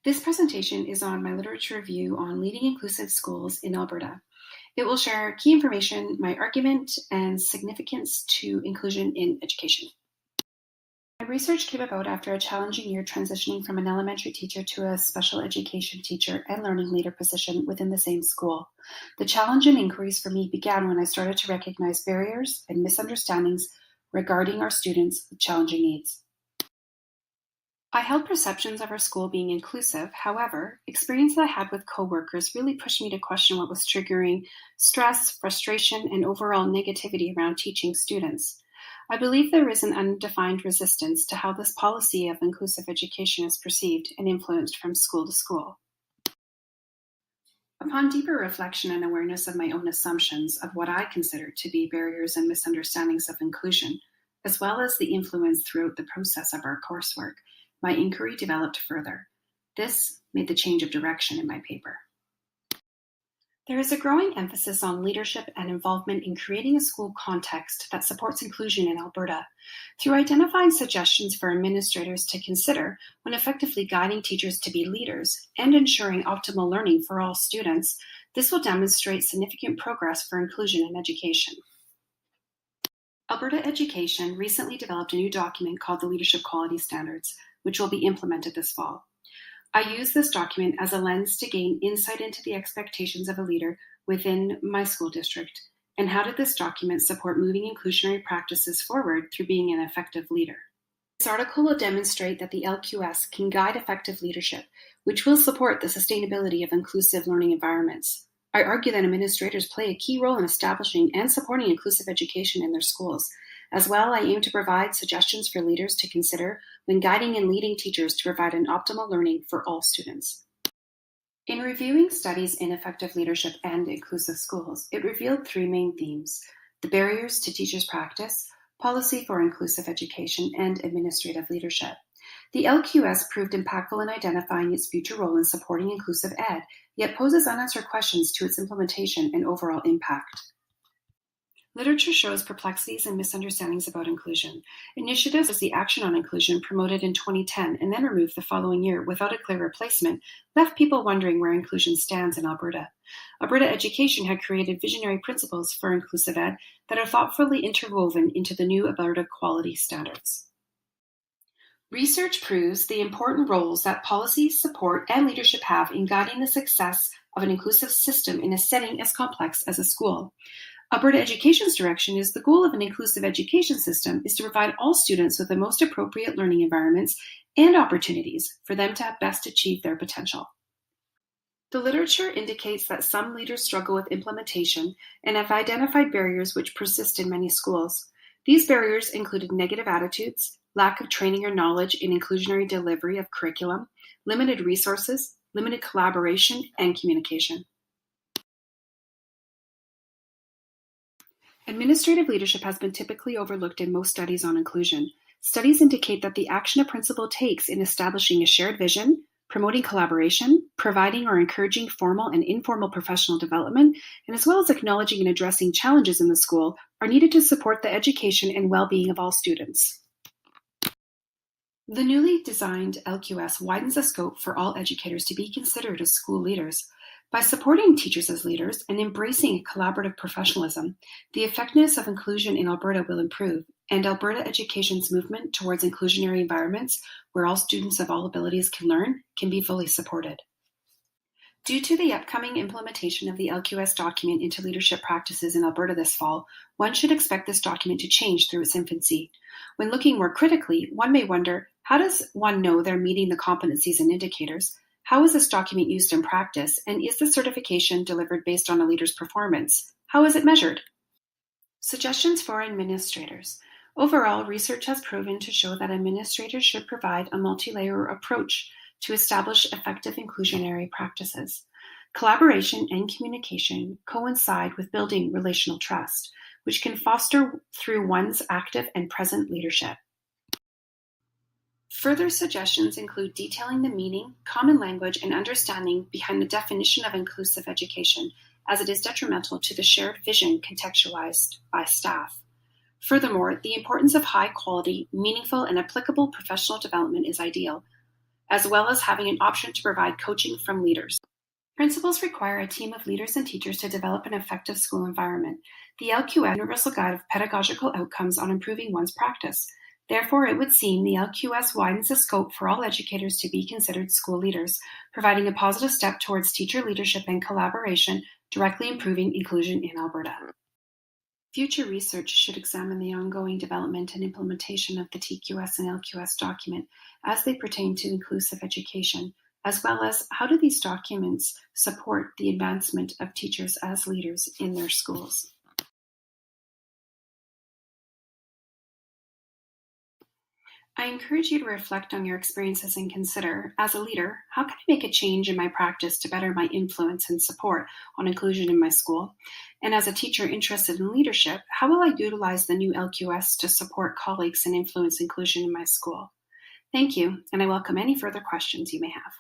This presentation is on my literature review on leading inclusive schools in Alberta. It will share key information, my argument, and significance to inclusion in education. My research came about after a challenging year transitioning from an elementary teacher to a special education teacher and learning leader position within the same school. The challenge and inquiries for me began when I started to recognize barriers and misunderstandings regarding our students with challenging needs. I held perceptions of our school being inclusive. However, experience that I had with coworkers really pushed me to question what was triggering stress, frustration, and overall negativity around teaching students. I believe there is an undefined resistance to how this policy of inclusive education is perceived and influenced from school to school. Upon deeper reflection and awareness of my own assumptions of what I consider to be barriers and misunderstandings of inclusion, as well as the influence throughout the process of our coursework, my inquiry developed further. This made the change of direction in my paper. There is a growing emphasis on leadership and involvement in creating a school context that supports inclusion in Alberta. Through identifying suggestions for administrators to consider when effectively guiding teachers to be leaders and ensuring optimal learning for all students, this will demonstrate significant progress for inclusion in education. Alberta Education recently developed a new document called the Leadership Quality Standards, which will be implemented this fall. I use this document as a lens to gain insight into the expectations of a leader within my school district, and how did this document support moving inclusionary practices forward through being an effective leader. This article will demonstrate that the LQS can guide effective leadership, which will support the sustainability of inclusive learning environments. I argue that administrators play a key role in establishing and supporting inclusive education in their schools. As well, I aim to provide suggestions for leaders to consider when guiding and leading teachers to provide an optimal learning for all students. In reviewing studies in effective leadership and inclusive schools, it revealed three main themes: the barriers to teachers' practice, policy for inclusive education, and administrative leadership. The LQS proved impactful in identifying its future role in supporting inclusive ed, yet poses unanswered questions to its implementation and overall impact. Literature shows perplexities and misunderstandings about inclusion. Initiatives as the Action on Inclusion, promoted in 2010 and then removed the following year without a clear replacement, left people wondering where inclusion stands in Alberta. Alberta Education had created visionary principles for inclusive ed that are thoughtfully interwoven into the new Alberta Quality Standards. Research proves the important roles that policy, support, and leadership have in guiding the success of an inclusive system in a setting as complex as a school. Alberta Education's direction is the goal of an inclusive education system is to provide all students with the most appropriate learning environments and opportunities for them to best achieve their potential. The literature indicates that some leaders struggle with implementation and have identified barriers which persist in many schools. These barriers included negative attitudes, lack of training or knowledge in inclusionary delivery of curriculum, limited resources, limited collaboration, and communication. Administrative leadership has been typically overlooked in most studies on inclusion. Studies indicate that the action a principal takes in establishing a shared vision, promoting collaboration, providing or encouraging formal and informal professional development, and as well as acknowledging and addressing challenges in the school, are needed to support the education and well-being of all students. The newly designed LQS widens the scope for all educators to be considered as school leaders. By supporting teachers as leaders and embracing collaborative professionalism, the effectiveness of inclusion in Alberta will improve, and Alberta Education's movement towards inclusionary environments where all students of all abilities can learn can be fully supported. Due to the upcoming implementation of the LQS document into leadership practices in Alberta this fall, one should expect this document to change through its infancy. When looking more critically, one may wonder, how does one know they're meeting the competencies and indicators? How is this document used in practice, and is the certification delivered based on a leader's performance? How is it measured? Suggestions for administrators. Overall, research has proven to show that administrators should provide a multi-layer approach to establish effective inclusionary practices. Collaboration and communication coincide with building relational trust, which can foster through one's active and present leadership. Further suggestions include detailing the meaning, common language, and understanding behind the definition of inclusive education, as it is detrimental to the shared vision contextualized by staff. Furthermore, the importance of high-quality, meaningful, and applicable professional development is ideal. as well as having an option to provide coaching from leaders. Principals require a team of leaders and teachers to develop an effective school environment. The LQS Universal Guide of Pedagogical Outcomes on Improving One's Practice. Therefore, it would seem the LQS widens the scope for all educators to be considered school leaders, providing a positive step towards teacher leadership and collaboration, directly improving inclusion in Alberta. Future research should examine the ongoing development and implementation of the TQS and LQS document as they pertain to inclusive education, as well as how do these documents support the advancement of teachers as leaders in their schools. I encourage you to reflect on your experiences and consider, as a leader, how can I make a change in my practice to better my influence and support on inclusion in my school? And as a teacher interested in leadership, how will I utilize the new LQS to support colleagues and influence inclusion in my school? Thank you, and I welcome any further questions you may have.